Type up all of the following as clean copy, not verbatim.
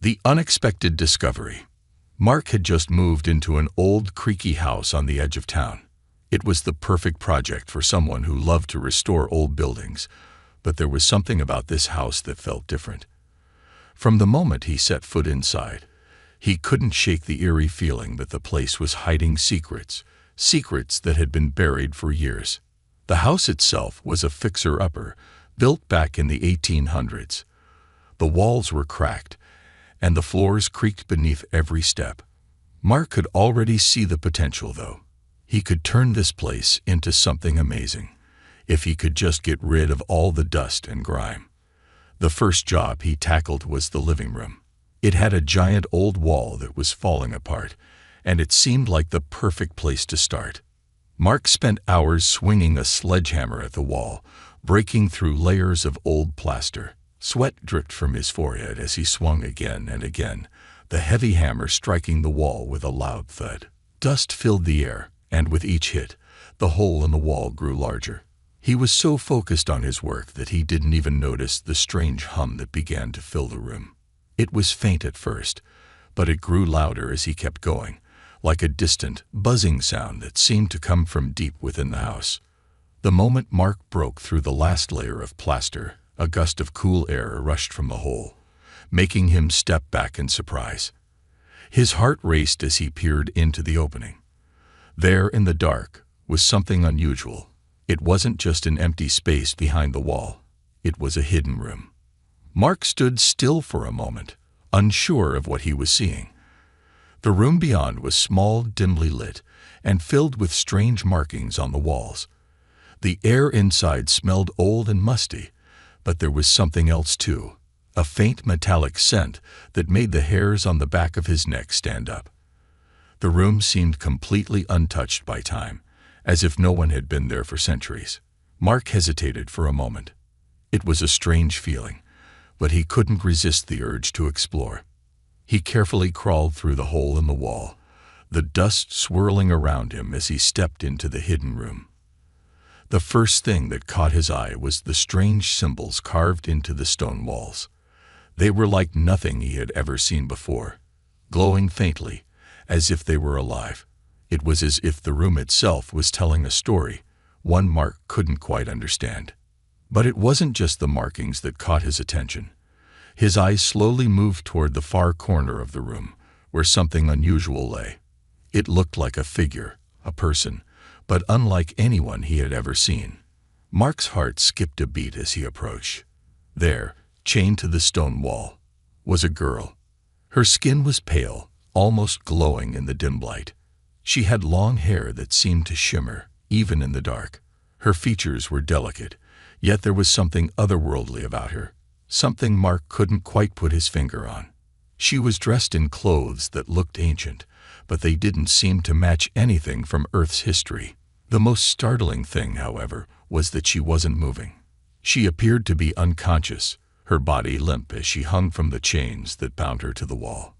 The unexpected discovery. Mark had just moved into an old, creaky house on the edge of town. It was the perfect project for someone who loved to restore old buildings, but there was something about this house that felt different. From the moment he set foot inside, he couldn't shake the eerie feeling that the place was hiding secrets that had been buried for years. The house itself was a fixer-upper, built back in the 1800s. The walls were cracked, and the floors creaked beneath every step. Mark could already see the potential, though. He could turn this place into something amazing, if he could just get rid of all the dust and grime. The first job he tackled was the living room. It had a giant old wall that was falling apart, and it seemed like the perfect place to start. Mark spent hours swinging a sledgehammer at the wall, breaking through layers of old plaster. Sweat dripped from his forehead as he swung again and again, the heavy hammer striking the wall with a loud thud. Dust filled the air, and with each hit, the hole in the wall grew larger. He was so focused on his work that he didn't even notice the strange hum that began to fill the room. It was faint at first, but it grew louder as he kept going, like a distant, buzzing sound that seemed to come from deep within the house. The moment Mark broke through the last layer of plaster, a gust of cool air rushed from the hole, making him step back in surprise. His heart raced as he peered into the opening. There in the dark was something unusual. It wasn't just an empty space behind the wall. It was a hidden room. Mark stood still for a moment, unsure of what he was seeing. The room beyond was small, dimly lit, and filled with strange markings on the walls. The air inside smelled old and musty, but there was something else too, a faint metallic scent that made the hairs on the back of his neck stand up. The room seemed completely untouched by time, as if no one had been there for centuries. Mark hesitated for a moment. It was a strange feeling, but he couldn't resist the urge to explore. He carefully crawled through the hole in the wall, the dust swirling around him as he stepped into the hidden room. The first thing that caught his eye was the strange symbols carved into the stone walls. They were like nothing he had ever seen before, glowing faintly, as if they were alive. It was as if the room itself was telling a story, one Mark couldn't quite understand. But it wasn't just the markings that caught his attention. His eyes slowly moved toward the far corner of the room, where something unusual lay. It looked like a figure, a person, but unlike anyone he had ever seen. Mark's heart skipped a beat as he approached. There, chained to the stone wall, was a girl. Her skin was pale, almost glowing in the dim light. She had long hair that seemed to shimmer, even in the dark. Her features were delicate, yet there was something otherworldly about her, something Mark couldn't quite put his finger on. She was dressed in clothes that looked ancient, but they didn't seem to match anything from Earth's history. The most startling thing, however, was that she wasn't moving. She appeared to be unconscious, her body limp as she hung from the chains that bound her to the wall.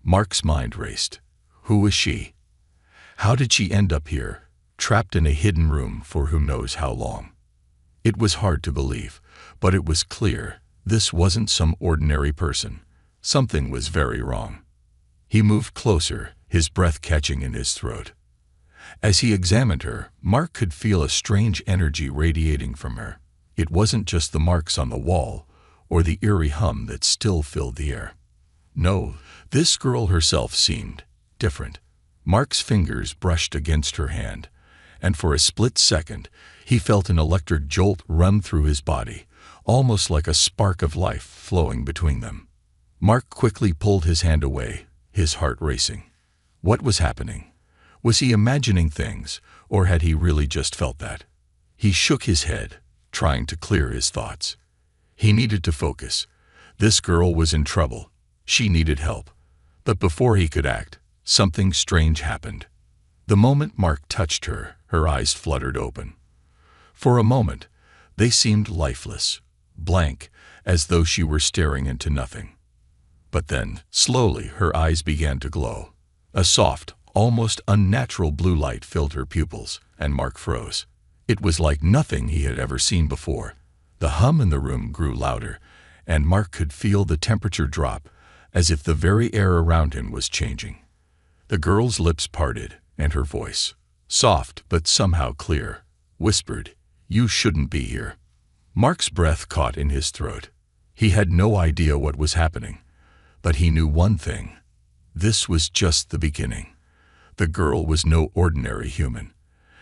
Mark's mind raced. Who was she? How did she end up here, trapped in a hidden room for who knows how long? It was hard to believe, but it was clear this wasn't some ordinary person. Something was very wrong. He moved closer, his breath catching in his throat. As he examined her, Mark could feel a strange energy radiating from her. It wasn't just the marks on the wall, or the eerie hum that still filled the air. No, this girl herself seemed different. Mark's fingers brushed against her hand, and for a split second, he felt an electric jolt run through his body, almost like a spark of life flowing between them. Mark quickly pulled his hand away, his heart racing. What was happening? Was he imagining things, or had he really just felt that? He shook his head, trying to clear his thoughts. He needed to focus. This girl was in trouble. She needed help. But before he could act, something strange happened. The moment Mark touched her, her eyes fluttered open. For a moment, they seemed lifeless, blank, as though she were staring into nothing. But then, slowly, her eyes began to glow. A soft, almost unnatural blue light filled her pupils, and Mark froze. It was like nothing he had ever seen before. The hum in the room grew louder, and Mark could feel the temperature drop, as if the very air around him was changing. The girl's lips parted, and her voice, soft but somehow clear, whispered, "You shouldn't be here." Mark's breath caught in his throat. He had no idea what was happening, but he knew one thing. This was just the beginning. The girl was no ordinary human,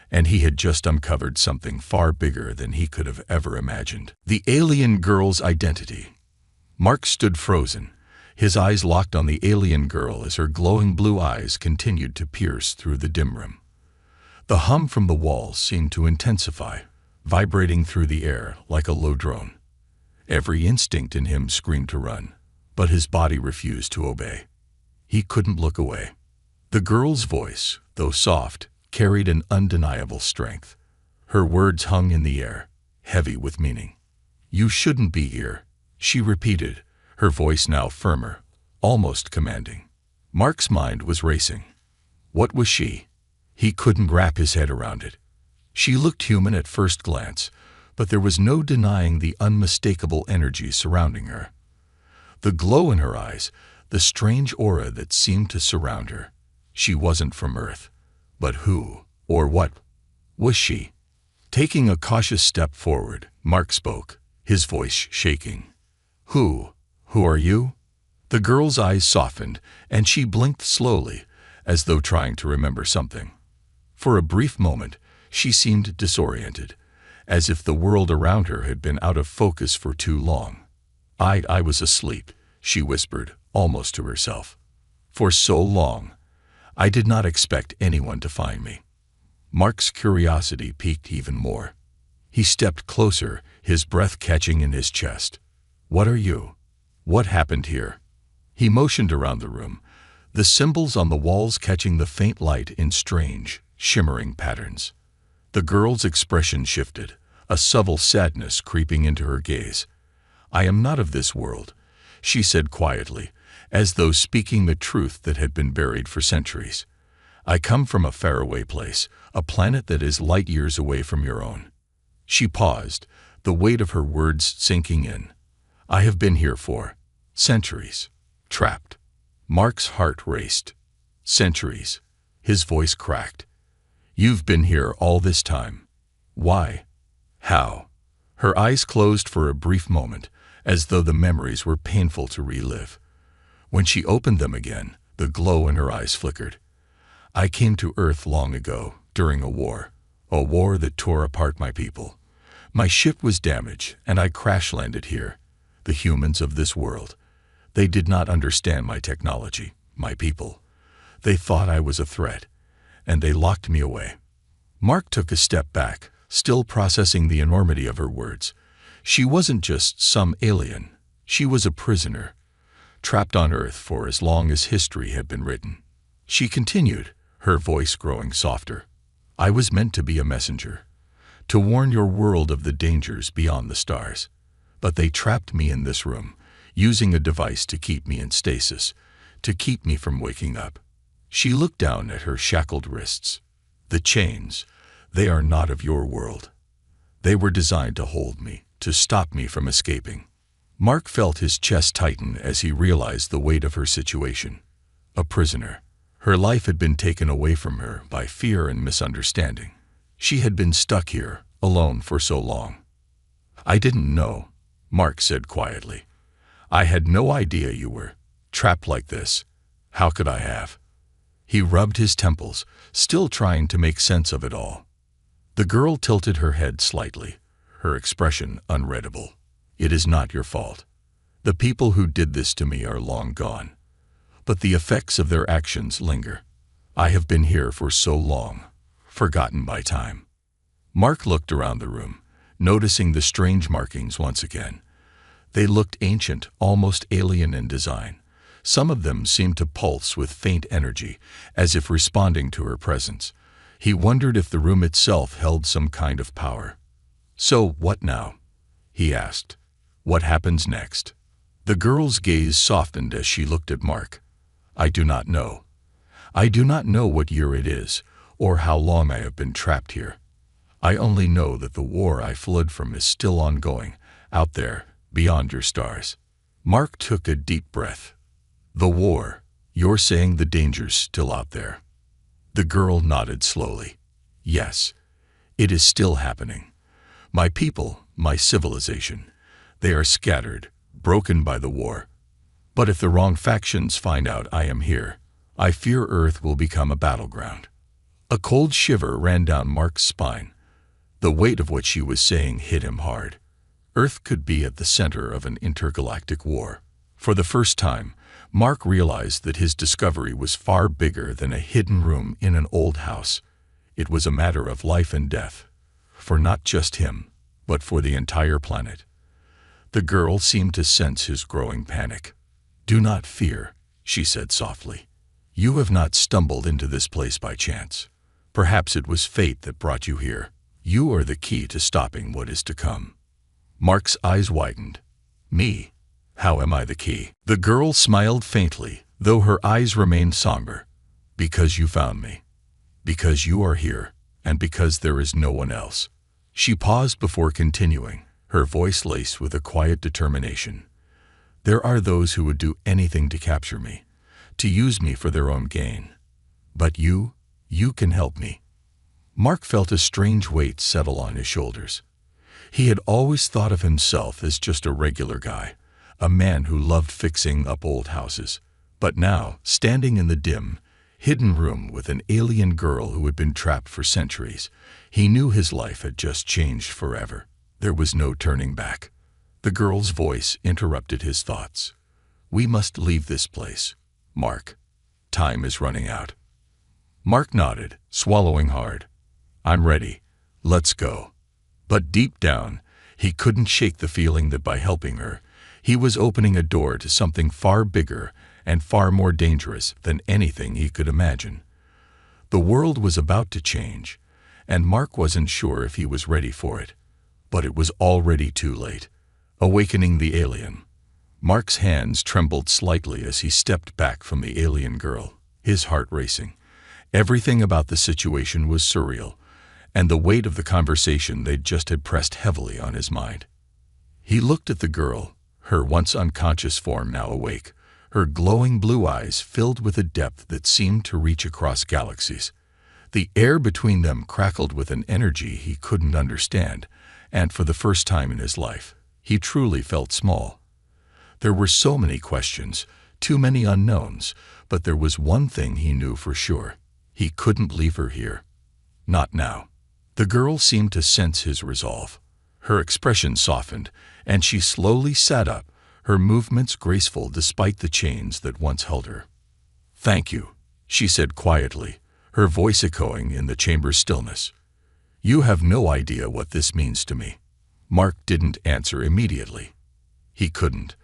and he had just uncovered something far bigger than he could have ever imagined. The alien girl's identity. Mark stood frozen, his eyes locked on the alien girl as her glowing blue eyes continued to pierce through the dim room. The hum from the walls seemed to intensify, vibrating through the air like a low drone. Every instinct in him screamed to run, but his body refused to obey. He couldn't look away. The girl's voice, though soft, carried an undeniable strength. Her words hung in the air, heavy with meaning. "You shouldn't be here," she repeated, her voice now firmer, almost commanding. Mark's mind was racing. What was she? He couldn't wrap his head around it. She looked human at first glance, but there was no denying the unmistakable energy surrounding her. The glow in her eyes, the strange aura that seemed to surround her. She wasn't from Earth. But who, or what, was she? Taking a cautious step forward, Mark spoke, his voice shaking. Who are you?" The girl's eyes softened, and she blinked slowly, as though trying to remember something. For a brief moment, she seemed disoriented, as if the world around her had been out of focus for too long. I was asleep," she whispered, almost to herself. "For so long. I did not expect anyone to find me." Mark's curiosity piqued even more. He stepped closer, his breath catching in his chest. "What are you? What happened here?" He motioned around the room, the symbols on the walls catching the faint light in strange, shimmering patterns. The girl's expression shifted, a subtle sadness creeping into her gaze. "I am not of this world," she said quietly, as though speaking the truth that had been buried for centuries. "I come from a faraway place, a planet that is light years away from your own." She paused, the weight of her words sinking in. "I have been here for centuries, trapped." Mark's heart raced. "Centuries." His voice cracked. "You've been here all this time. Why? How?" Her eyes closed for a brief moment, as though the memories were painful to relive. When she opened them again, the glow in her eyes flickered. "I came to Earth long ago, during a war that tore apart my people. My ship was damaged, and I crash-landed here. The humans of this world. They did not understand my technology, my people. They thought I was a threat, and they locked me away." Mark took a step back, still processing the enormity of her words. She wasn't just some alien. She was a prisoner, trapped on Earth for as long as history had been written. She continued, her voice growing softer. "I was meant to be a messenger, to warn your world of the dangers beyond the stars. But they trapped me in this room, using a device to keep me in stasis, to keep me from waking up." She looked down at her shackled wrists. "The chains, they are not of your world. They were designed to hold me, to stop me from escaping." Mark felt his chest tighten as he realized the weight of her situation. A prisoner. Her life had been taken away from her by fear and misunderstanding. She had been stuck here, alone for so long. "I didn't know," Mark said quietly. "I had no idea you were trapped like this. How could I have?" He rubbed his temples, still trying to make sense of it all. The girl tilted her head slightly, her expression unreadable. "It is not your fault. The people who did this to me are long gone. But the effects of their actions linger. I have been here for so long, forgotten by time." Mark looked around the room, noticing the strange markings once again. They looked ancient, almost alien in design. Some of them seemed to pulse with faint energy, as if responding to her presence. He wondered if the room itself held some kind of power. "So what now?" he asked. "What happens next?" The girl's gaze softened as she looked at Mark. "I do not know. I do not know what year it is, or how long I have been trapped here. I only know that the war I fled from is still ongoing, out there, beyond your stars." Mark took a deep breath. The war. You're saying the danger's still out there. The girl nodded slowly. Yes, it is still happening. My people, my civilization, they are scattered, broken by the war. But if the wrong factions find out I am here, I fear Earth will become a battleground. A cold shiver ran down Mark's spine. The weight of what she was saying hit him hard. Earth could be at the center of an intergalactic war. For the first time, Mark realized that his discovery was far bigger than a hidden room in an old house. It was a matter of life and death, for not just him, but for the entire planet. The girl seemed to sense his growing panic. "Do not fear," she said softly. "You have not stumbled into this place by chance. Perhaps it was fate that brought you here. You are the key to stopping what is to come." Mark's eyes widened. "Me? How am I the key?" The girl smiled faintly, though her eyes remained somber. "Because you found me. Because you are here, and because there is no one else." She paused before continuing, her voice laced with a quiet determination. "There are those who would do anything to capture me, to use me for their own gain. But you can help me." Mark felt a strange weight settle on his shoulders. He had always thought of himself as just a regular guy, a man who loved fixing up old houses. But now, standing in the dim, hidden room with an alien girl who had been trapped for centuries, he knew his life had just changed forever. There was no turning back. The girl's voice interrupted his thoughts. "We must leave this place, Mark. Time is running out." Mark nodded, swallowing hard. "I'm ready. Let's go." But deep down, he couldn't shake the feeling that by helping her, he was opening a door to something far bigger and far more dangerous than anything he could imagine. The world was about to change, and Mark wasn't sure if he was ready for it. But it was already too late. Awakening the alien. Mark's hands trembled slightly as he stepped back from the alien girl, his heart racing. Everything about the situation was surreal, and the weight of the conversation they'd just had pressed heavily on his mind. He looked at the girl, her once unconscious form now awake, her glowing blue eyes filled with a depth that seemed to reach across galaxies. The air between them crackled with an energy he couldn't understand, and for the first time in his life, he truly felt small. There were so many questions, too many unknowns, but there was one thing he knew for sure. He couldn't leave her here. Not now. The girl seemed to sense his resolve. Her expression softened, and she slowly sat up, her movements graceful despite the chains that once held her. "Thank you," she said quietly, her voice echoing in the chamber's stillness. "You have no idea what this means to me." Mark didn't answer immediately. He couldn't.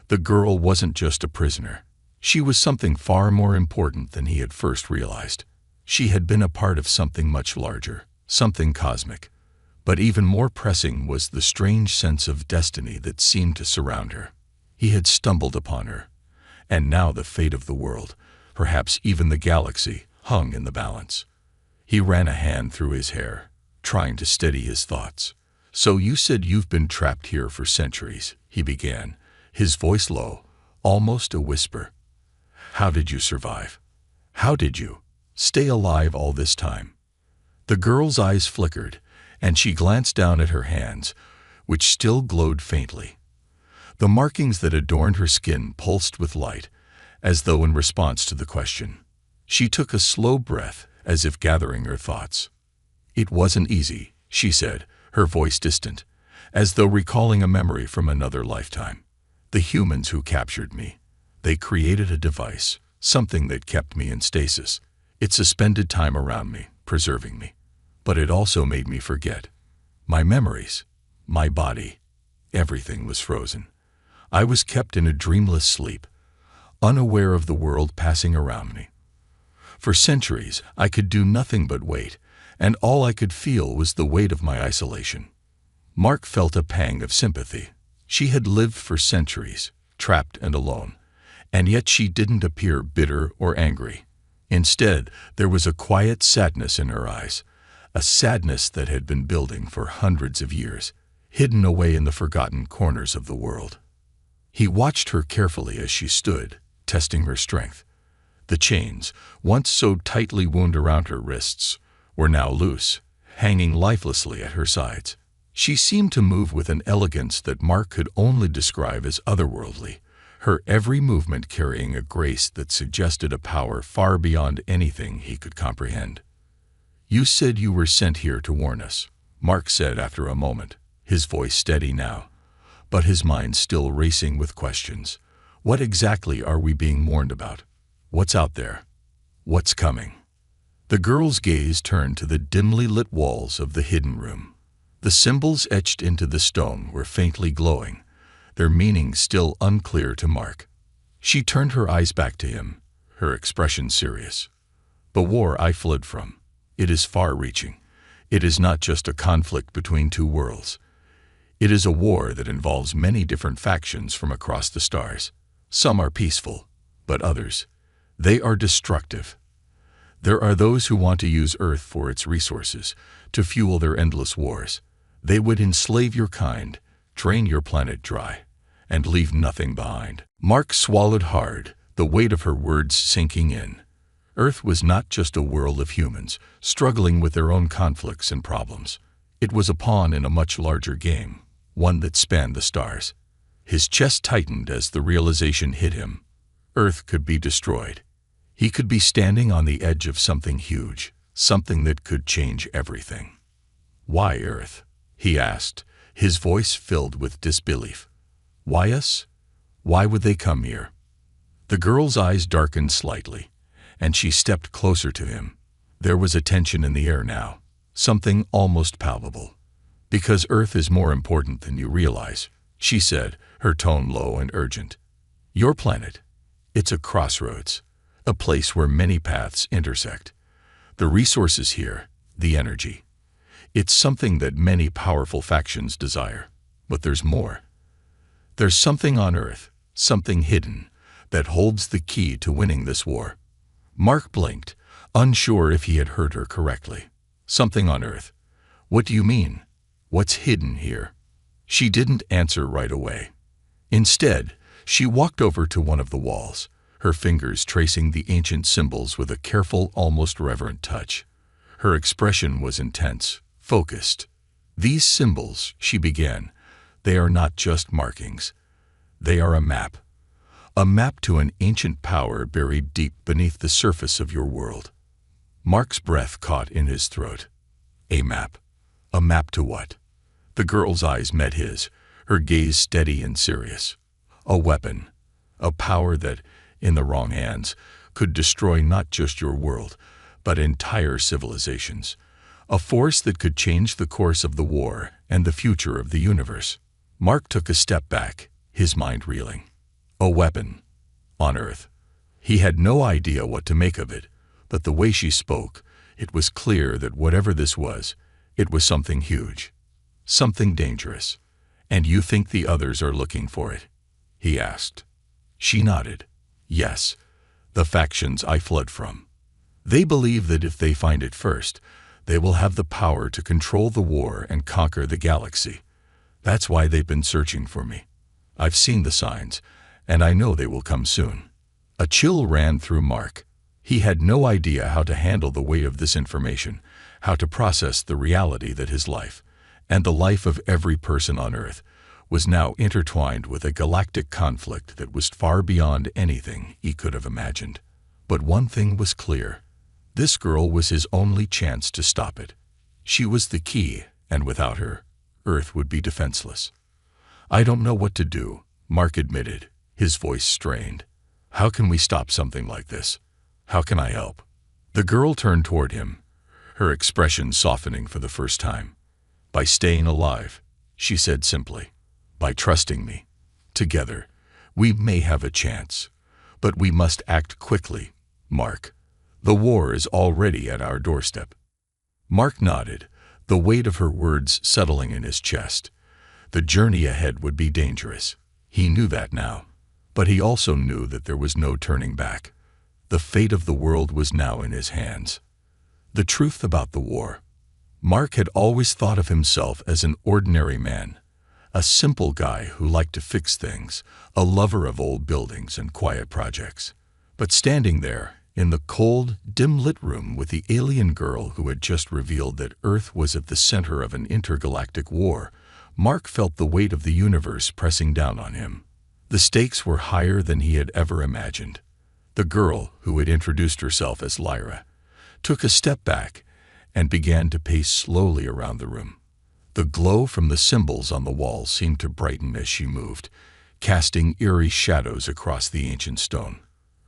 The girl wasn't just a prisoner. She was something far more important than he had first realized. She had been a part of something much larger, something cosmic. But even more pressing was the strange sense of destiny that seemed to surround her. He had stumbled upon her, and now the fate of the world, perhaps even the galaxy, hung in the balance. He ran a hand through his hair, trying to steady his thoughts. "So you said you've been trapped here for centuries," he began, his voice low, almost a whisper. "How did you survive? How did you stay alive all this time?" The girl's eyes flickered, and she glanced down at her hands, which still glowed faintly. The markings that adorned her skin pulsed with light, as though in response to the question. She took a slow breath, as if gathering her thoughts. "It wasn't easy," she said, her voice distant, as though recalling a memory from another lifetime. "The humans who captured me, they created a device, something that kept me in stasis. It suspended time around me, preserving me. But it also made me forget. My memories, my body, everything was frozen. I was kept in a dreamless sleep, unaware of the world passing around me. For centuries, I could do nothing but wait, and all I could feel was the weight of my isolation." Mark felt a pang of sympathy. She had lived for centuries, trapped and alone, and yet she didn't appear bitter or angry. Instead, there was a quiet sadness in her eyes, a sadness that had been building for hundreds of years, hidden away in the forgotten corners of the world. He watched her carefully as she stood, testing her strength. The chains, once so tightly wound around her wrists, were now loose, hanging lifelessly at her sides. She seemed to move with an elegance that Mark could only describe as otherworldly, her every movement carrying a grace that suggested a power far beyond anything he could comprehend. "You said you were sent here to warn us," Mark said after a moment, his voice steady now, but his mind still racing with questions. "What exactly are we being warned about? What's out there? What's coming?" The girl's gaze turned to the dimly lit walls of the hidden room. The symbols etched into the stone were faintly glowing, their meaning still unclear to Mark. She turned her eyes back to him, her expression serious. "The war I fled from. It is far-reaching. It is not just a conflict between two worlds. It is a war that involves many different factions from across the stars. Some are peaceful, but others, they are destructive. There are those who want to use Earth for its resources, to fuel their endless wars. They would enslave your kind, drain your planet dry, and leave nothing behind." Mark swallowed hard, the weight of her words sinking in. Earth was not just a world of humans, struggling with their own conflicts and problems. It was a pawn in a much larger game, one that spanned the stars. His chest tightened as the realization hit him. Earth could be destroyed. He could be standing on the edge of something huge, something that could change everything. "Why Earth?" he asked, his voice filled with disbelief. "Why us? Why would they come here?" The girl's eyes darkened slightly, and she stepped closer to him. There was a tension in the air now, something almost palpable. "Because Earth is more important than you realize," she said, her tone low and urgent. "Your planet, it's a crossroads, a place where many paths intersect. The resources here, the energy, it's something that many powerful factions desire. But there's more. There's something on Earth, something hidden, that holds the key to winning this war." Mark blinked, unsure if he had heard her correctly. "Something on Earth? What do you mean? What's hidden here?" She didn't answer right away. Instead, she walked over to one of the walls, her fingers tracing the ancient symbols with a careful, almost reverent touch. Her expression was intense, focused. "These symbols," she began, "they are not just markings. They are a map to an ancient power buried deep beneath the surface of your world." Mark's breath caught in his throat. A map? A map to what? The girl's eyes met his, her gaze steady and serious. "A weapon, a power that, in the wrong hands, could destroy not just your world, but entire civilizations. A force that could change the course of the war and the future of the universe." Mark took a step back, his mind reeling. A weapon. On Earth. He had no idea what to make of it, but the way she spoke, it was clear that whatever this was, it was something huge, something dangerous. "And you think the others are looking for it?" he asked. She nodded. "Yes, the factions I fled from. They believe that if they find it first, they will have the power to control the war and conquer the galaxy. That's why they've been searching for me. I've seen the signs, and I know they will come soon." A chill ran through Mark. He had no idea how to handle the weight of this information, how to process the reality that his life, and the life of every person on Earth, was now intertwined with a galactic conflict that was far beyond anything he could have imagined. But one thing was clear. This girl was his only chance to stop it. She was the key, and without her, Earth would be defenseless. "I don't know what to do," Mark admitted, his voice strained. "How can we stop something like this? How can I help?" The girl turned toward him, her expression softening for the first time. "By staying alive," she said simply. "By trusting me. Together, we may have a chance. But we must act quickly, Mark. The war is already at our doorstep." Mark nodded, the weight of her words settling in his chest. The journey ahead would be dangerous. He knew that now. But he also knew that there was no turning back. The fate of the world was now in his hands. The truth about the war. Mark had always thought of himself as an ordinary man, a simple guy who liked to fix things, a lover of old buildings and quiet projects. But standing there, in the cold, dim-lit room with the alien girl who had just revealed that Earth was at the center of an intergalactic war, Mark felt the weight of the universe pressing down on him. The stakes were higher than he had ever imagined. The girl, who had introduced herself as Lyra, took a step back and began to pace slowly around the room. The glow from the symbols on the walls seemed to brighten as she moved, casting eerie shadows across the ancient stone.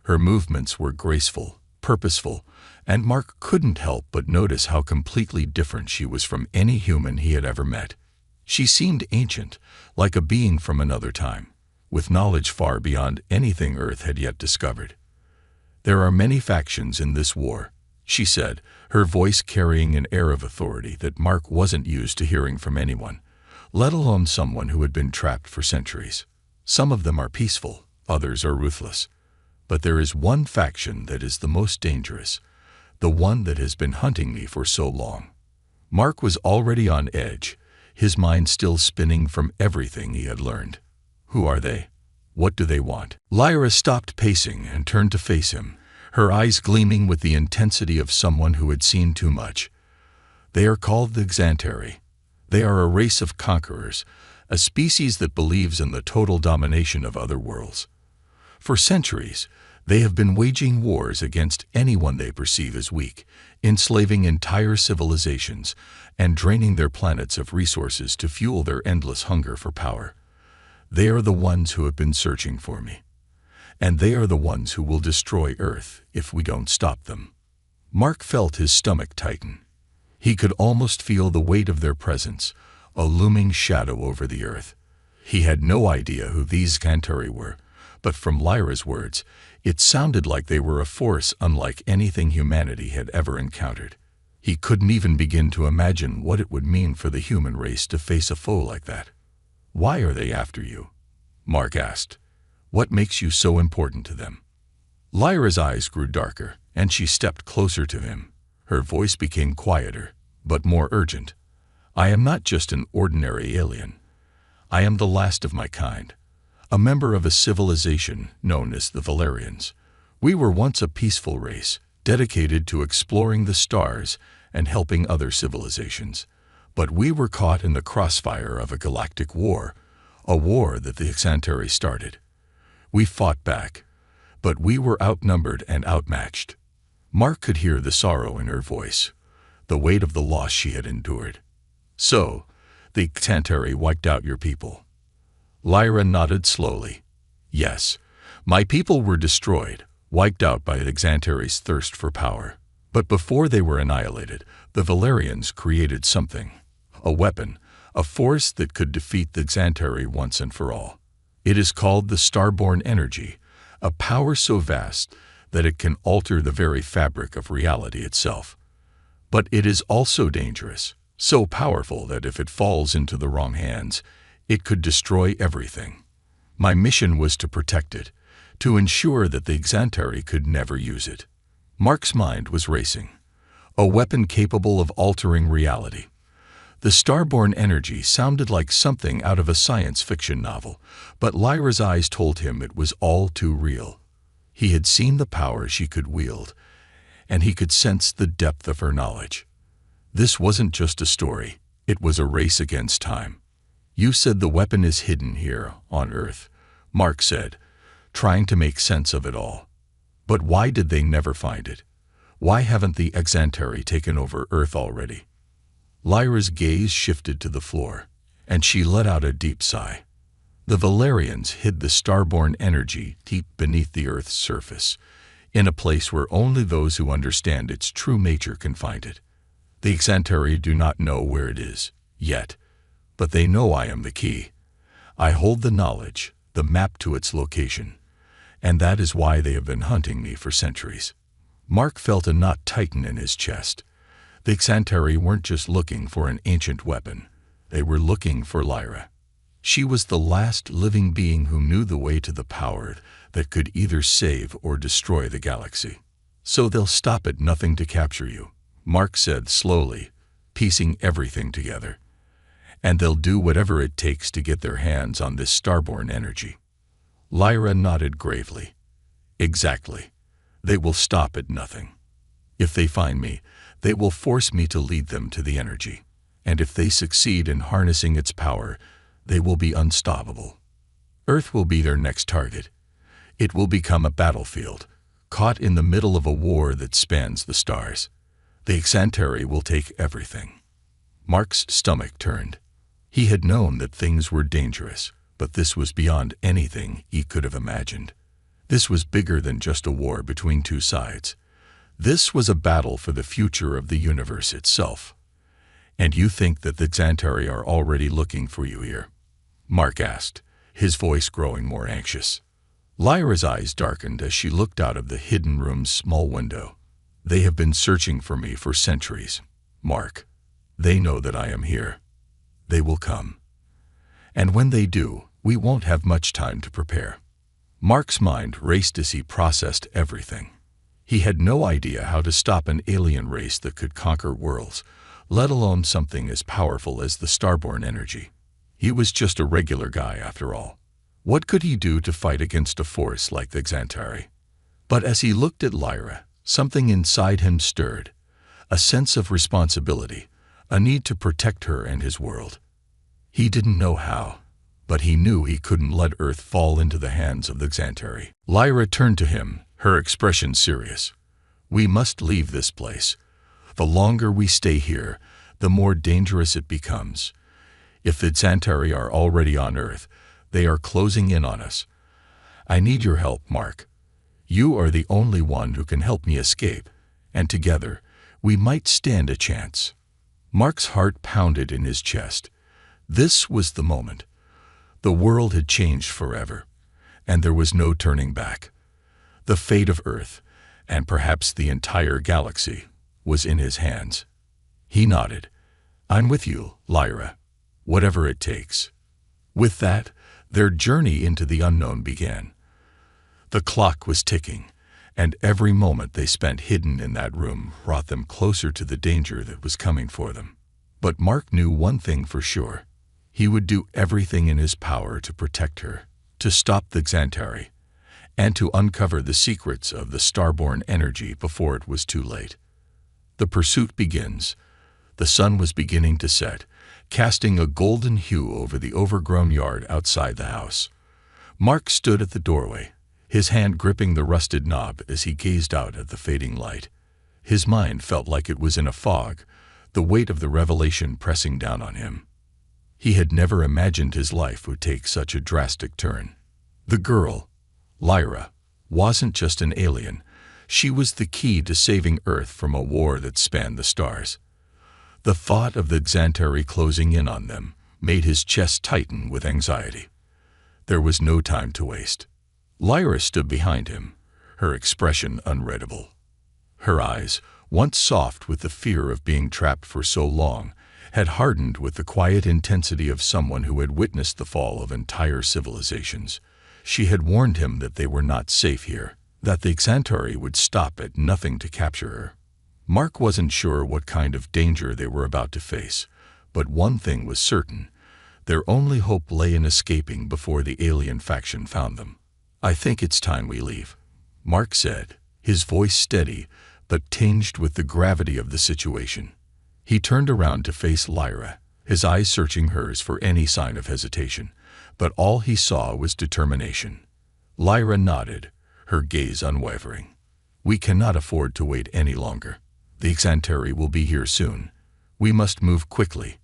Her movements were graceful, purposeful, and Mark couldn't help but notice how completely different she was from any human he had ever met. She seemed ancient, like a being from another time, with knowledge far beyond anything Earth had yet discovered. "There are many factions in this war," she said, her voice carrying an air of authority that Mark wasn't used to hearing from anyone, let alone someone who had been trapped for centuries. "Some of them are peaceful, others are ruthless. But there is one faction that is the most dangerous, the one that has been hunting me for so long." Mark was already on edge, his mind still spinning from everything he had learned. "Who are they? What do they want?" Lyra stopped pacing and turned to face him, her eyes gleaming with the intensity of someone who had seen too much. "They are called the Xantari. They are a race of conquerors, a species that believes in the total domination of other worlds. For centuries, they have been waging wars against anyone they perceive as weak, enslaving entire civilizations, and draining their planets of resources to fuel their endless hunger for power. They are the ones who have been searching for me. And they are the ones who will destroy Earth if we don't stop them." Mark felt his stomach tighten. He could almost feel the weight of their presence, a looming shadow over the Earth. He had no idea who these Xantari were, but from Lyra's words, it sounded like they were a force unlike anything humanity had ever encountered. He couldn't even begin to imagine what it would mean for the human race to face a foe like that. "Why are they after you?" Mark asked. "What makes you so important to them?" Lyra's eyes grew darker, and she stepped closer to him. Her voice became quieter, but more urgent. "I am not just an ordinary alien. I am the last of my kind, a member of a civilization known as the Valerians. We were once a peaceful race, dedicated to exploring the stars and helping other civilizations. But we were caught in the crossfire of a galactic war, a war that the Xantari started. We fought back, but we were outnumbered and outmatched." Mark could hear the sorrow in her voice, the weight of the loss she had endured. "So, the Xantari wiped out your people?" Lyra nodded slowly. "Yes, my people were destroyed, wiped out by the Xantari's thirst for power. But before they were annihilated, the Valerians created something, a weapon, a force that could defeat the Xantari once and for all. It is called the Starborn Energy, a power so vast that it can alter the very fabric of reality itself. But it is also dangerous, so powerful that if it falls into the wrong hands, it could destroy everything. My mission was to protect it, to ensure that the Xantari could never use it." Mark's mind was racing. A weapon capable of altering reality. The Starborn Energy sounded like something out of a science fiction novel, but Lyra's eyes told him it was all too real. He had seen the power she could wield, and he could sense the depth of her knowledge. This wasn't just a story, it was a race against time. "You said the weapon is hidden here, on Earth," Mark said, trying to make sense of it all. "But why did they never find it? Why haven't the Xantari taken over Earth already?" Lyra's gaze shifted to the floor, and she let out a deep sigh. The Valerians hid the Starborn Energy deep beneath the Earth's surface, in a place where only those who understand its true nature can find it. The Xantari do not know where it is, yet, but they know I am the key. I hold the knowledge, the map to its location, and that is why they have been hunting me for centuries. Mark felt a knot tighten in his chest. The Xantari weren't just looking for an ancient weapon. They were looking for Lyra. She was the last living being who knew the way to the power that could either save or destroy the galaxy. "So they'll stop at nothing to capture you," Mark said slowly, piecing everything together. and they'll do whatever it takes to get their hands on this starborn energy. Lyra nodded gravely. Exactly. They will stop at nothing. If they find me, they will force me to lead them to the energy. And if they succeed in harnessing its power, they will be unstoppable. Earth will be their next target. It will become a battlefield, caught in the middle of a war that spans the stars. The Xantari will take everything. Mark's stomach turned. He had known that things were dangerous, but this was beyond anything he could have imagined. This was bigger than just a war between two sides. This was a battle for the future of the universe itself. And you think that the Xantari are already looking for you here? Mark asked, his voice growing more anxious. Lyra's eyes darkened as she looked out of the hidden room's small window. They have been searching for me for centuries, Mark. They know that I am here. They will come. And when they do, we won't have much time to prepare. Mark's mind raced as he processed everything. He had no idea how to stop an alien race that could conquer worlds, let alone something as powerful as the starborn energy. He was just a regular guy after all. What could he do to fight against a force like the Xantari? But as he looked at Lyra, something inside him stirred, a sense of responsibility, a need to protect her and his world. He didn't know how, but he knew he couldn't let Earth fall into the hands of the Xantari. Lyra turned to him, her expression serious. We must leave this place. The longer we stay here, the more dangerous it becomes. If the Xantari are already on Earth, they are closing in on us. I need your help, Mark. You are the only one who can help me escape, and together, we might stand a chance. Mark's heart pounded in his chest. This was the moment. The world had changed forever, and there was no turning back. The fate of Earth, and perhaps the entire galaxy, was in his hands. He nodded. I'm with you, Lyra. Whatever it takes. With that, their journey into the unknown began. The clock was ticking, and every moment they spent hidden in that room brought them closer to the danger that was coming for them. But Mark knew one thing for sure. He would do everything in his power to protect her, to stop the Xantari, and to uncover the secrets of the starborn energy before it was too late. The pursuit begins. The sun was beginning to set, casting a golden hue over the overgrown yard outside the house. Mark stood at the doorway, his hand gripping the rusted knob as he gazed out at the fading light. His mind felt like it was in a fog, the weight of the revelation pressing down on him. He had never imagined his life would take such a drastic turn. The girl, Lyra, wasn't just an alien. She was the key to saving Earth from a war that spanned the stars. The thought of the Xantari closing in on them made his chest tighten with anxiety. There was no time to waste. Lyra stood behind him, her expression unreadable. Her eyes, once soft with the fear of being trapped for so long, had hardened with the quiet intensity of someone who had witnessed the fall of entire civilizations. She had warned him that they were not safe here, that the Xantari would stop at nothing to capture her. Mark wasn't sure what kind of danger they were about to face, but one thing was certain. Their only hope lay in escaping before the alien faction found them. I think it's time we leave, Mark said, his voice steady but tinged with the gravity of the situation. He turned around to face Lyra, his eyes searching hers for any sign of hesitation, but all he saw was determination. Lyra nodded, her gaze unwavering. We cannot afford to wait any longer. The Xantari will be here soon. We must move quickly,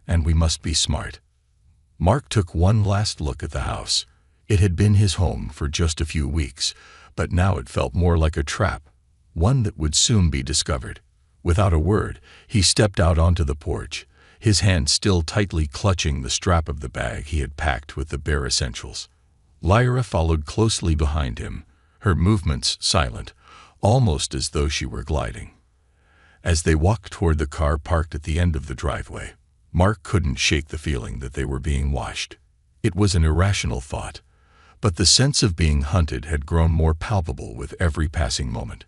and we must be smart. Mark took one last look at the house. It had been his home for just a few weeks, but now it felt more like a trap, one that would soon be discovered. Without a word, he stepped out onto the porch, his hand still tightly clutching the strap of the bag he had packed with the bare essentials. Lyra followed closely behind him, her movements silent, almost as though she were gliding. As they walked toward the car parked at the end of the driveway, Mark couldn't shake the feeling that they were being watched. It was an irrational thought, but the sense of being hunted had grown more palpable with every passing moment.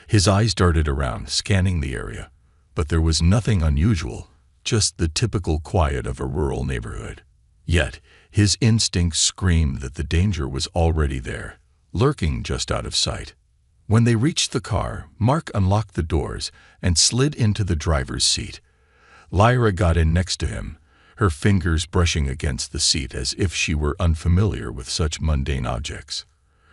His eyes darted around, scanning the area, but there was nothing unusual, just the typical quiet of a rural neighborhood. Yet, his instincts screamed that the danger was already there, lurking just out of sight. When they reached the car, Mark unlocked the doors and slid into the driver's seat. Lyra got in next to him, her fingers brushing against the seat as if she were unfamiliar with such mundane objects.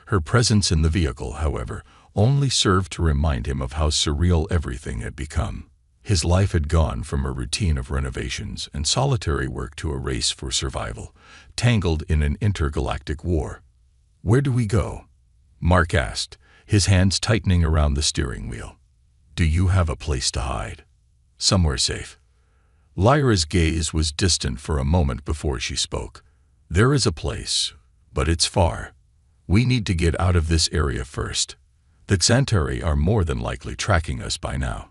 Her presence in the vehicle, however, only served to remind him of how surreal everything had become. His life had gone from a routine of renovations and solitary work to a race for survival, tangled in an intergalactic war. "Where do we go?" Mark asked, his hands tightening around the steering wheel. "Do you have a place to hide?" "Somewhere safe." Lyra's gaze was distant for a moment before she spoke. "There is a place, but it's far. We need to get out of this area first. The Xantari are more than likely tracking us by now."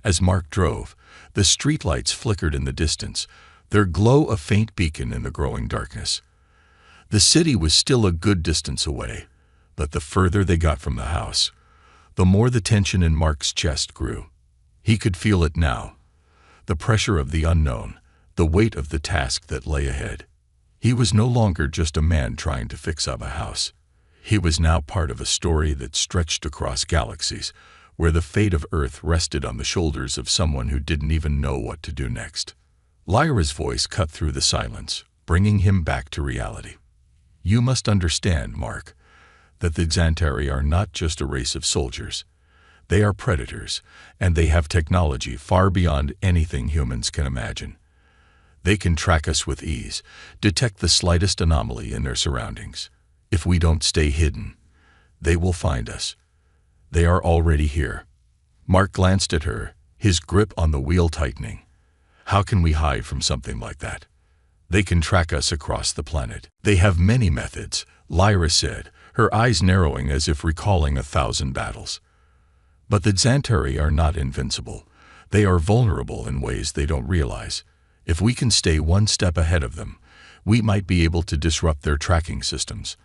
As Mark drove, the streetlights flickered in the distance, their glow a faint beacon in the growing darkness. The city was still a good distance away, but the further they got from the house, the more the tension in Mark's chest grew. He could feel it now, the pressure of the unknown, the weight of the task that lay ahead. He was no longer just a man trying to fix up a house. He was now part of a story that stretched across galaxies, where the fate of Earth rested on the shoulders of someone who didn't even know what to do next. Lyra's voice cut through the silence, bringing him back to reality. "You must understand, Mark, that the Xantari are not just a race of soldiers. They are predators, and they have technology far beyond anything humans can imagine. They can track us with ease, detect the slightest anomaly in their surroundings. If we don't stay hidden, they will find us. They are already here." Mark glanced at her, his grip on the wheel tightening. "How can we hide from something like that? They can track us across the planet." "They have many methods," Lyra said, her eyes narrowing as if recalling 1,000 battles. "But the Xantari are not invincible. They are vulnerable in ways they don't realize. If we can stay one step ahead of them, we might be able to disrupt their tracking systems.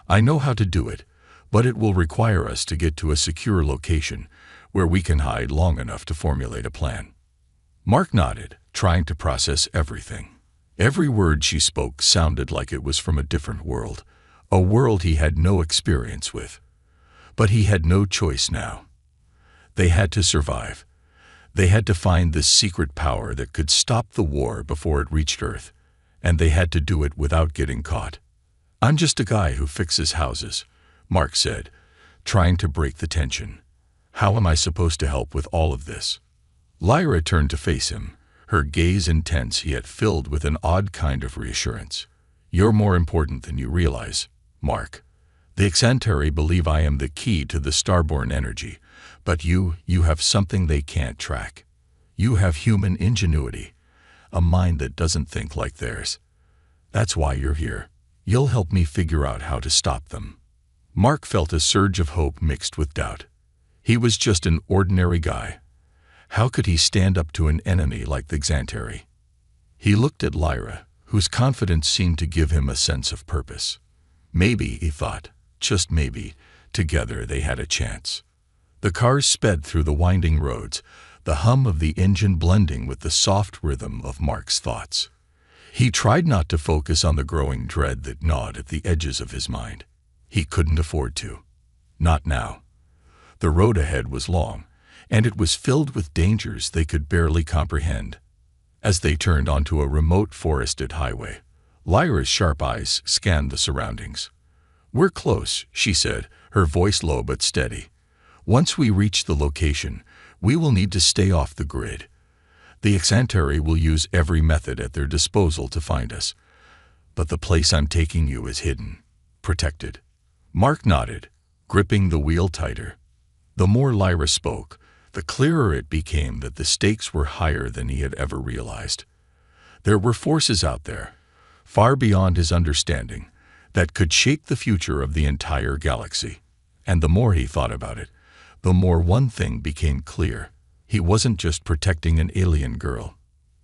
I know how to do it, but it will require us to get to a secure location where we can hide long enough to formulate a plan." Mark nodded, trying to process everything. Every word she spoke sounded like it was from a different world, a world he had no experience with. But he had no choice now. They had to survive. They had to find this secret power that could stop the war before it reached Earth, and they had to do it without getting caught. "I'm just a guy who fixes houses," Mark said, trying to break the tension. "How am I supposed to help with all of this?" Lyra turned to face him, her gaze intense yet filled with an odd kind of reassurance. "You're more important than you realize, Mark. The Xantari believe I am the key to the starborn energy, but you have something they can't track. You have human ingenuity, a mind that doesn't think like theirs. That's why you're here. You'll help me figure out how to stop them." Mark felt a surge of hope mixed with doubt. He was just an ordinary guy. How could he stand up to an enemy like the Xantari? He looked at Lyra, whose confidence seemed to give him a sense of purpose. Maybe, he thought, just maybe, together they had a chance. The cars sped through the winding roads, the hum of the engine blending with the soft rhythm of Mark's thoughts. He tried not to focus on the growing dread that gnawed at the edges of his mind. He couldn't afford to. Not now. The road ahead was long, and it was filled with dangers they could barely comprehend. As they turned onto a remote forested highway, Lyra's sharp eyes scanned the surroundings. "We're close," she said, her voice low but steady. "Once we reach the location, we will need to stay off the grid. The Xantari will use every method at their disposal to find us. But the place I'm taking you is hidden, protected." Mark nodded, gripping the wheel tighter. The more Lyra spoke, the clearer it became that the stakes were higher than he had ever realized. There were forces out there, far beyond his understanding, that could shape the future of the entire galaxy. And the more he thought about it, the more one thing became clear. He wasn't just protecting an alien girl.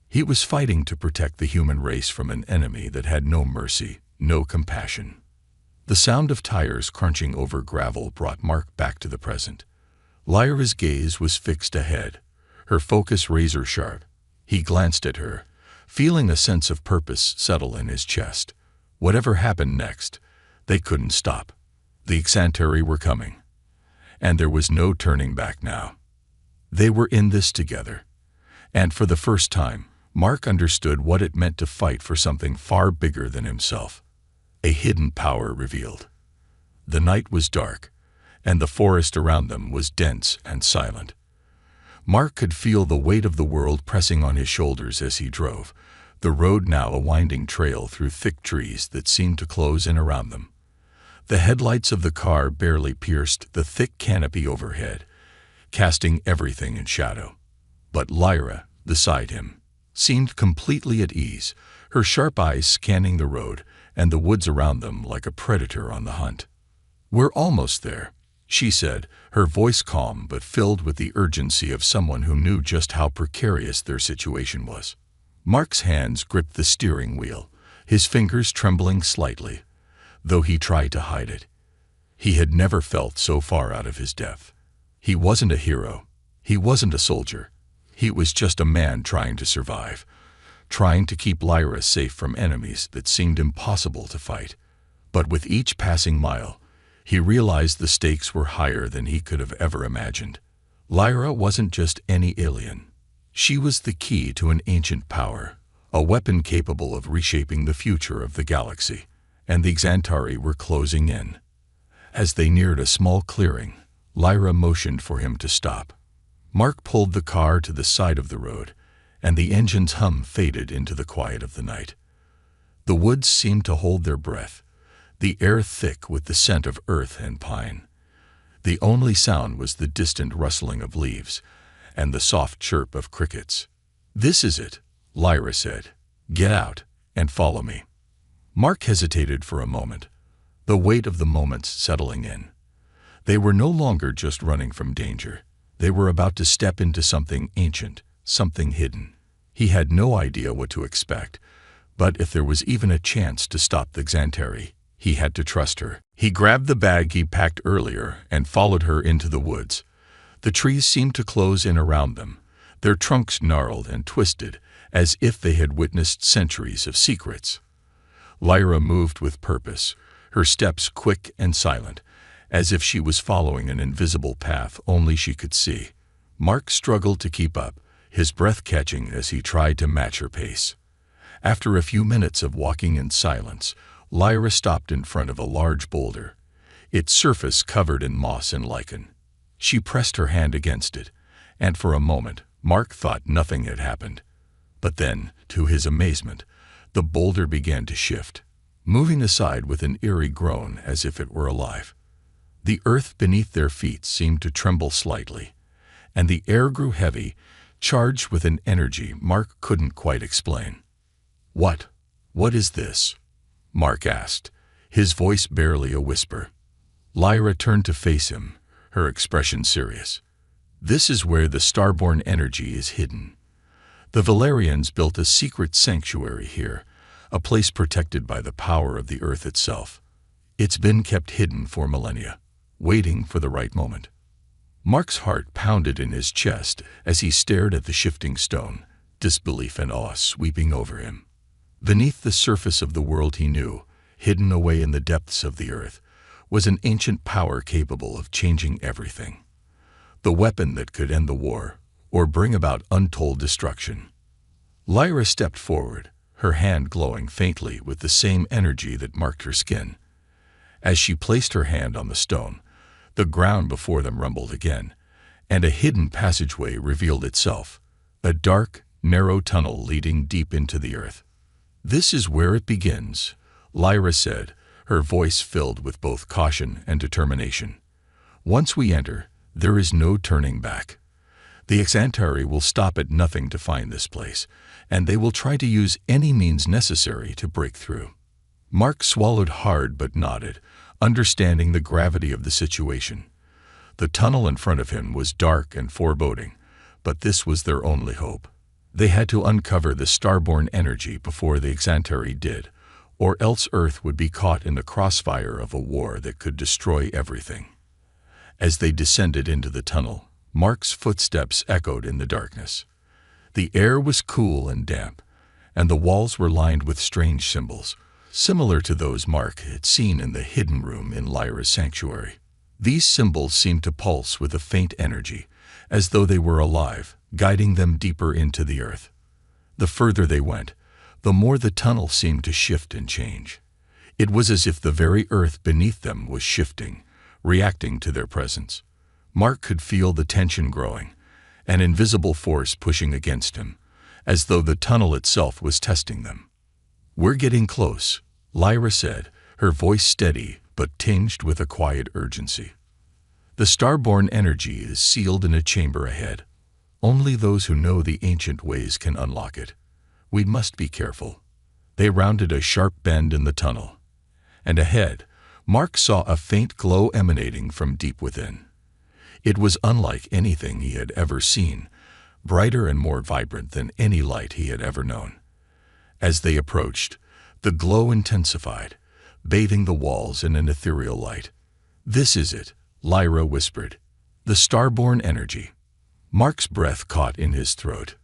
He was fighting to protect the human race from an enemy that had no mercy, no compassion. The sound of tires crunching over gravel brought Mark back to the present. Lyra's gaze was fixed ahead, her focus razor-sharp. He glanced at her, feeling a sense of purpose settle in his chest. Whatever happened next, they couldn't stop. The Xantari were coming, and there was no turning back now. They were in this together, and for the first time, Mark understood what it meant to fight for something far bigger than himself. A hidden power revealed. The night was dark, and the forest around them was dense and silent. Mark could feel the weight of the world pressing on his shoulders as he drove, the road now a winding trail through thick trees that seemed to close in around them. The headlights of the car barely pierced the thick canopy overhead, casting everything in shadow. But Lyra, beside him, seemed completely at ease, her sharp eyes scanning the road and the woods around them like a predator on the hunt. "We're almost there," she said, her voice calm but filled with the urgency of someone who knew just how precarious their situation was. Mark's hands gripped the steering wheel, his fingers trembling slightly, though he tried to hide it. He had never felt so far out of his depth. He wasn't a hero. He wasn't a soldier. He was just a man trying to survive, trying to keep Lyra safe from enemies that seemed impossible to fight. But with each passing mile, he realized the stakes were higher than he could have ever imagined. Lyra wasn't just any alien. She was the key to an ancient power, a weapon capable of reshaping the future of the galaxy, and the Xantari were closing in. As they neared a small clearing, Lyra motioned for him to stop. Mark pulled the car to the side of the road, and the engine's hum faded into the quiet of the night. The woods seemed to hold their breath, the air thick with the scent of earth and pine. The only sound was the distant rustling of leaves and the soft chirp of crickets. "This is it," Lyra said. "Get out and follow me." Mark hesitated for a moment, the weight of the moments settling in. They were no longer just running from danger. They were about to step into something ancient, something hidden. He had no idea what to expect, but if there was even a chance to stop the Xantari, he had to trust her. He grabbed the bag he packed earlier and followed her into the woods. The trees seemed to close in around them, their trunks gnarled and twisted, as if they had witnessed centuries of secrets. Lyra moved with purpose, her steps quick and silent, as if she was following an invisible path only she could see. Mark struggled to keep up, his breath catching as he tried to match her pace. After a few minutes of walking in silence, Lyra stopped in front of a large boulder, its surface covered in moss and lichen. She pressed her hand against it, and for a moment Mark thought nothing had happened. But then, to his amazement, the boulder began to shift, moving aside with an eerie groan as if it were alive. The earth beneath their feet seemed to tremble slightly, and the air grew heavy, charged with an energy Mark couldn't quite explain. What is this?" Mark asked, his voice barely a whisper. Lyra turned to face him, her expression serious. "This is where the starborn energy is hidden. The Valerians built a secret sanctuary here, a place protected by the power of the earth itself. It's been kept hidden for millennia, waiting for the right moment." Mark's heart pounded in his chest as he stared at the shifting stone, disbelief and awe sweeping over him. Beneath the surface of the world he knew, hidden away in the depths of the earth, was an ancient power capable of changing everything. The weapon that could end the war, or bring about untold destruction. Lyra stepped forward, her hand glowing faintly with the same energy that marked her skin. As she placed her hand on the stone, the ground before them rumbled again, and a hidden passageway revealed itself, a dark, narrow tunnel leading deep into the earth. "This is where it begins," Lyra said, her voice filled with both caution and determination. "Once we enter, there is no turning back. The Xantari will stop at nothing to find this place, and they will try to use any means necessary to break through." Mark swallowed hard but nodded, understanding the gravity of the situation. The tunnel in front of him was dark and foreboding, but this was their only hope. They had to uncover the starborn energy before the Xantari did, or else Earth would be caught in the crossfire of a war that could destroy everything. As they descended into the tunnel, Mark's footsteps echoed in the darkness. The air was cool and damp, and the walls were lined with strange symbols, similar to those Mark had seen in the hidden room in Lyra's sanctuary. These symbols seemed to pulse with a faint energy, as though they were alive, guiding them deeper into the earth. The further they went, the more the tunnel seemed to shift and change. It was as if the very earth beneath them was shifting, reacting to their presence. Mark could feel the tension growing, an invisible force pushing against him, as though the tunnel itself was testing them. "We're getting close," Lyra said, her voice steady but tinged with a quiet urgency. "The starborn energy is sealed in a chamber ahead. Only those who know the ancient ways can unlock it. We must be careful." They rounded a sharp bend in the tunnel, and ahead, Mark saw a faint glow emanating from deep within. It was unlike anything he had ever seen, brighter and more vibrant than any light he had ever known. As they approached, the glow intensified, bathing the walls in an ethereal light. "This is it," Lyra whispered. "The starborn energy." Mark's breath caught in his throat.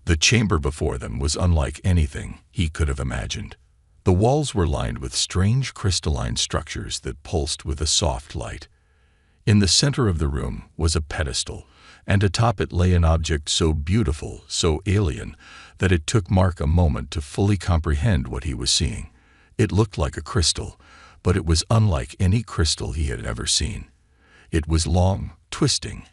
The chamber before them was unlike anything he could have imagined. The walls were lined with strange crystalline structures that pulsed with a soft light. In the center of the room was a pedestal, and atop it lay an object so beautiful, so alien, that it took Mark a moment to fully comprehend what he was seeing. It looked like a crystal, but it was unlike any crystal he had ever seen. It was long, twisting,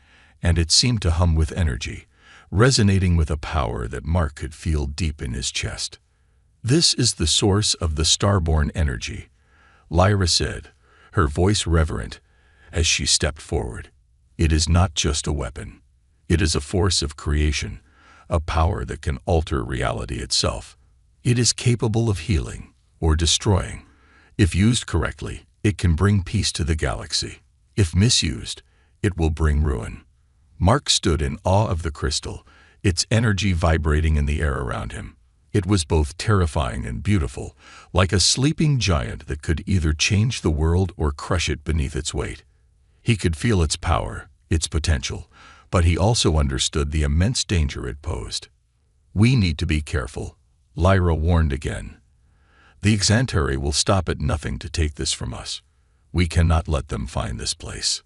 and it seemed to hum with energy, resonating with a power that Mark could feel deep in his chest. "This is the source of the starborn energy," Lyra said, her voice reverent, as she stepped forward. "It is not just a weapon. It is a force of creation, a power that can alter reality itself. It is capable of healing or destroying. If used correctly, it can bring peace to the galaxy. If misused, it will bring ruin." Mark stood in awe of the crystal, its energy vibrating in the air around him. It was both terrifying and beautiful, like a sleeping giant that could either change the world or crush it beneath its weight. He could feel its power, its potential, but he also understood the immense danger it posed. "We need to be careful," Lyra warned again. "The Exanteri will stop at nothing to take this from us. We cannot let them find this place."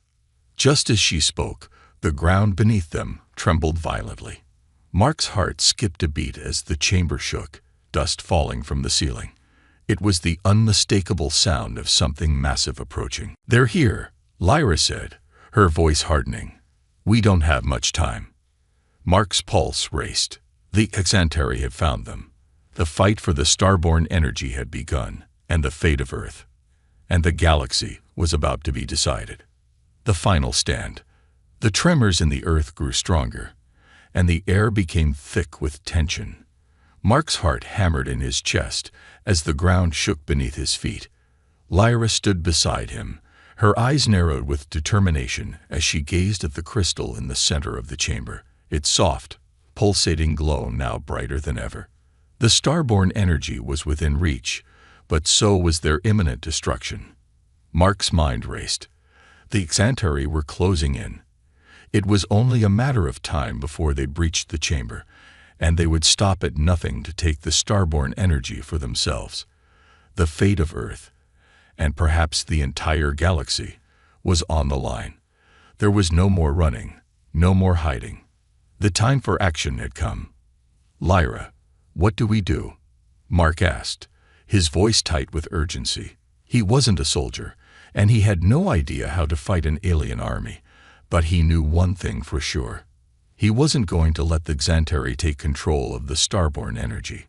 Just as she spoke, the ground beneath them trembled violently. Mark's heart skipped a beat as the chamber shook, dust falling from the ceiling. It was the unmistakable sound of something massive approaching. "They're here," Lyra said, her voice hardening. "We don't have much time." Mark's pulse raced. The Exanteri had found them. The fight for the starborn energy had begun, and the fate of Earth and the galaxy was about to be decided. The final stand. The tremors in the earth grew stronger, and the air became thick with tension. Mark's heart hammered in his chest as the ground shook beneath his feet. Lyra stood beside him, her eyes narrowed with determination as she gazed at the crystal in the center of the chamber, its soft, pulsating glow now brighter than ever. The starborn energy was within reach, but so was their imminent destruction. Mark's mind raced. The Exanteri were closing in. It was only a matter of time before they breached the chamber, and they would stop at nothing to take the starborn energy for themselves. The fate of Earth, and perhaps the entire galaxy, was on the line. There was no more running, no more hiding. The time for action had come. "Lyra, what do we do?" Mark asked, his voice tight with urgency. He wasn't a soldier, and he had no idea how to fight an alien army, but he knew one thing for sure. He wasn't going to let the Exanteri take control of the starborn energy.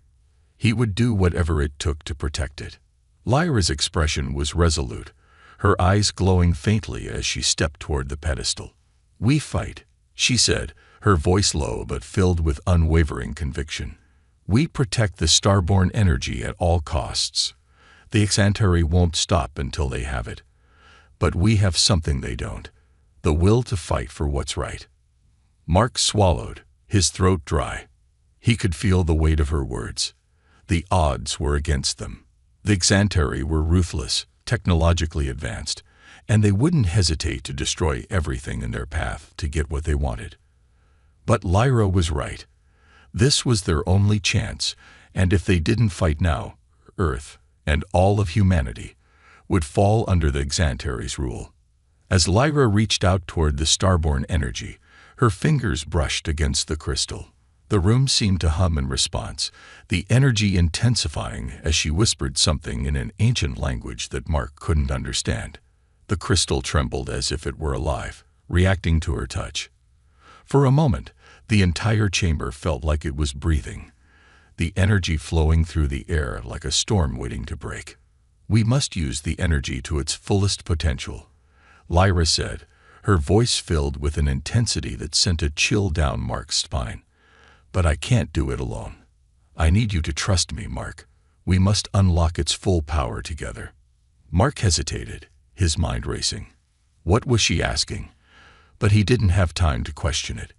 He would do whatever it took to protect it. Lyra's expression was resolute, her eyes glowing faintly as she stepped toward the pedestal. "We fight," she said, her voice low but filled with unwavering conviction. "We protect the starborn energy at all costs. The Exanteri won't stop until they have it. But we have something they don't, the will to fight for what's right." Mark swallowed, his throat dry. He could feel the weight of her words. The odds were against them. The Exanteri were ruthless, technologically advanced, and they wouldn't hesitate to destroy everything in their path to get what they wanted. But Lyra was right. This was their only chance, and if they didn't fight now, Earth, and all of humanity, would fall under the Xantary's rule. As Lyra reached out toward the starborn energy, her fingers brushed against the crystal. The room seemed to hum in response, the energy intensifying as she whispered something in an ancient language that Mark couldn't understand. The crystal trembled as if it were alive, reacting to her touch. For a moment, the entire chamber felt like it was breathing, the energy flowing through the air like a storm waiting to break. "We must use the energy to its fullest potential," Lyra said, her voice filled with an intensity that sent a chill down Mark's spine. "But I can't do it alone. I need you to trust me, Mark. We must unlock its full power together." Mark hesitated, his mind racing. What was she asking? But he didn't have time to question it.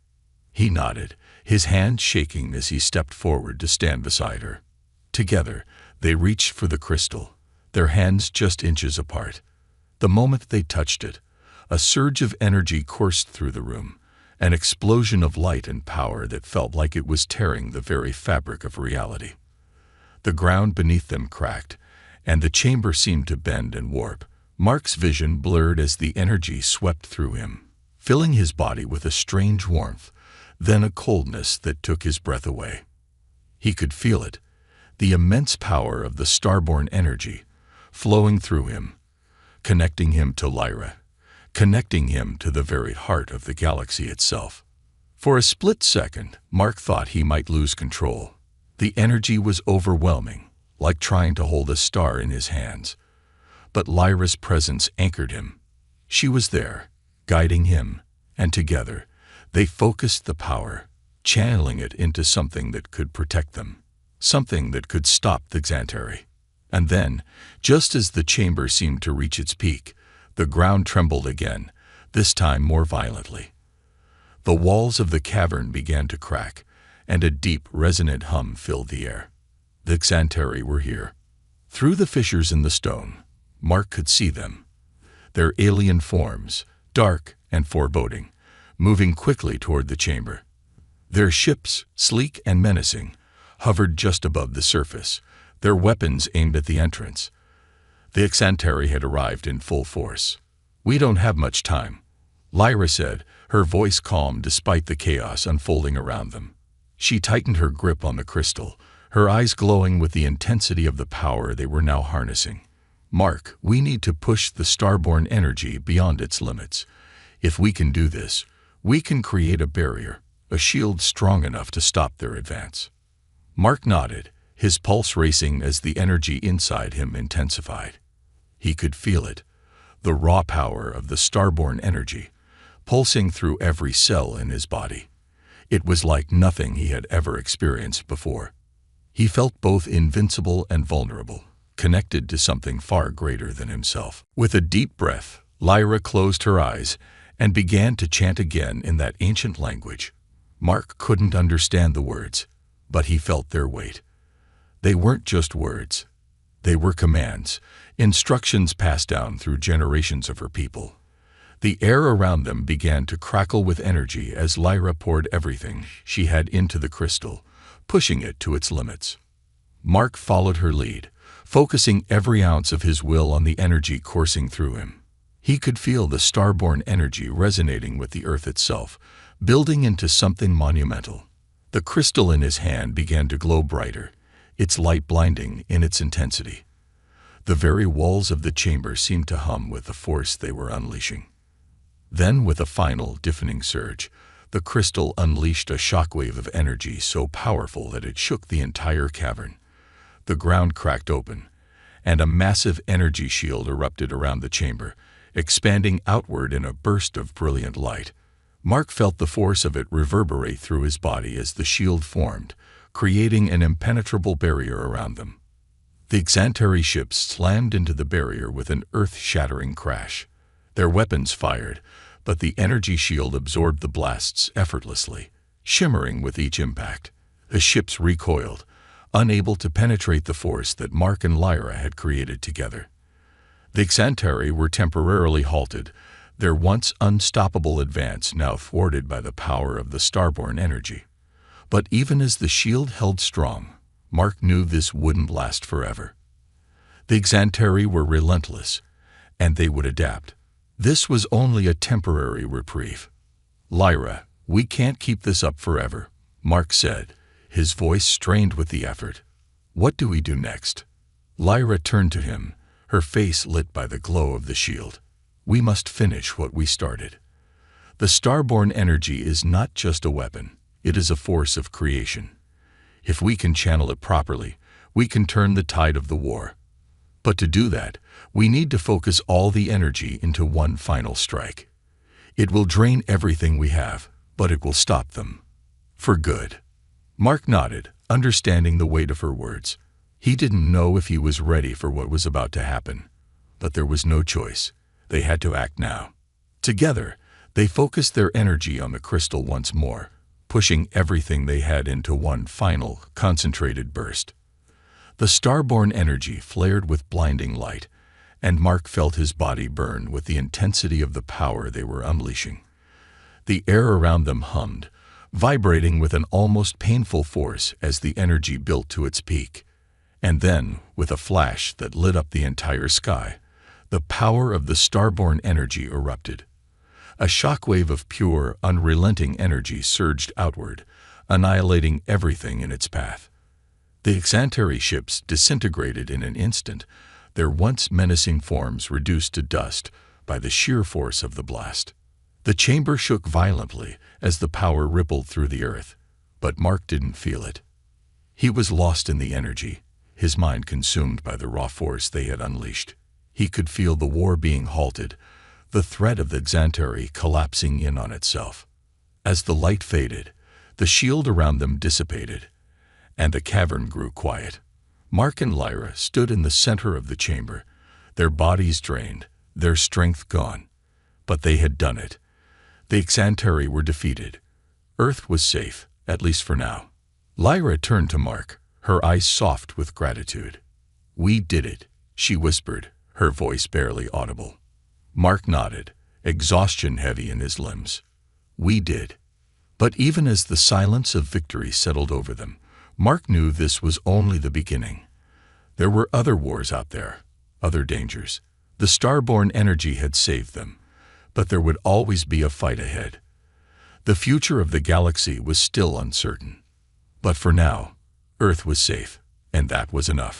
He nodded, his hand shaking as he stepped forward to stand beside her. Together, they reached for the crystal, their hands just inches apart. The moment they touched it, a surge of energy coursed through the room, an explosion of light and power that felt like it was tearing the very fabric of reality. The ground beneath them cracked, and the chamber seemed to bend and warp. Mark's vision blurred as the energy swept through him, filling his body with a strange warmth, then a coldness that took his breath away. He could feel it, the immense power of the starborn energy, flowing through him, connecting him to Lyra, connecting him to the very heart of the galaxy itself. For a split second, Mark thought he might lose control. The energy was overwhelming, like trying to hold a star in his hands. But Lyra's presence anchored him. She was there, guiding him, and together, they focused the power, channeling it into something that could protect them, something that could stop the Xantary. And then, just as the chamber seemed to reach its peak, the ground trembled again, this time more violently. The walls of the cavern began to crack, and a deep, resonant hum filled the air. The Xantary were here. Through the fissures in the stone, Mark could see them, their alien forms, dark and foreboding, moving quickly toward the chamber. Their ships, sleek and menacing, hovered just above the surface, their weapons aimed at the entrance. The Xantary had arrived in full force. "We don't have much time," Lyra said, her voice calm despite the chaos unfolding around them. She tightened her grip on the crystal, her eyes glowing with the intensity of the power they were now harnessing. "Mark, we need to push the starborn energy beyond its limits. If we can do this, we can create a barrier, a shield strong enough to stop their advance." Mark nodded, his pulse racing as the energy inside him intensified. He could feel it, the raw power of the starborn energy, pulsing through every cell in his body. It was like nothing he had ever experienced before. He felt both invincible and vulnerable, connected to something far greater than himself. With a deep breath, Lyra closed her eyes and began to chant again in that ancient language. Mark couldn't understand the words, but he felt their weight. They weren't just words. They were commands, instructions passed down through generations of her people. The air around them began to crackle with energy as Lyra poured everything she had into the crystal, pushing it to its limits. Mark followed her lead, focusing every ounce of his will on the energy coursing through him. He could feel the starborn energy resonating with the earth itself, building into something monumental. The crystal in his hand began to glow brighter, its light blinding in its intensity. The very walls of the chamber seemed to hum with the force they were unleashing. Then, with a final, deafening surge, the crystal unleashed a shockwave of energy so powerful that it shook the entire cavern. The ground cracked open, and a massive energy shield erupted around the chamber, expanding outward in a burst of brilliant light. Mark felt the force of it reverberate through his body as the shield formed, creating an impenetrable barrier around them. The Xantary ships slammed into the barrier with an earth-shattering crash. Their weapons fired, but the energy shield absorbed the blasts effortlessly, shimmering with each impact. The ships recoiled, unable to penetrate the force that Mark and Lyra had created together. The Xantary were temporarily halted, their once unstoppable advance now thwarted by the power of the starborn energy. But even as the shield held strong, Mark knew this wouldn't last forever. The Xanteri were relentless, and they would adapt. This was only a temporary reprieve. "Lyra, we can't keep this up forever," Mark said, his voice strained with the effort. "What do we do next?" Lyra turned to him, her face lit by the glow of the shield. "We must finish what we started. The starborn energy is not just a weapon, it is a force of creation. If we can channel it properly, we can turn the tide of the war. But to do that, we need to focus all the energy into one final strike. It will drain everything we have, but it will stop them. For good." Mark nodded, understanding the weight of her words. He didn't know if he was ready for what was about to happen. But there was no choice. They had to act now. Together, they focused their energy on the crystal once more, pushing everything they had into one final, concentrated burst. The starborn energy flared with blinding light, and Mark felt his body burn with the intensity of the power they were unleashing. The air around them hummed, vibrating with an almost painful force as the energy built to its peak. And then, with a flash that lit up the entire sky, the power of the starborn energy erupted. A shockwave of pure, unrelenting energy surged outward, annihilating everything in its path. The Xanteri ships disintegrated in an instant, their once menacing forms reduced to dust by the sheer force of the blast. The chamber shook violently as the power rippled through the earth, but Mark didn't feel it. He was lost in the energy, his mind consumed by the raw force they had unleashed. He could feel the war being halted, the threat of the Xanteri collapsing in on itself. As the light faded, the shield around them dissipated, and the cavern grew quiet. Mark and Lyra stood in the center of the chamber, their bodies drained, their strength gone. But they had done it. The Xanteri were defeated. Earth was safe, at least for now. Lyra turned to Mark, her eyes soft with gratitude. "We did it," she whispered, her voice barely audible. Mark nodded, exhaustion heavy in his limbs. "We did." But even as the silence of victory settled over them, Mark knew this was only the beginning. There were other wars out there, other dangers. The starborn energy had saved them, but there would always be a fight ahead. The future of the galaxy was still uncertain. But for now, Earth was safe, and that was enough.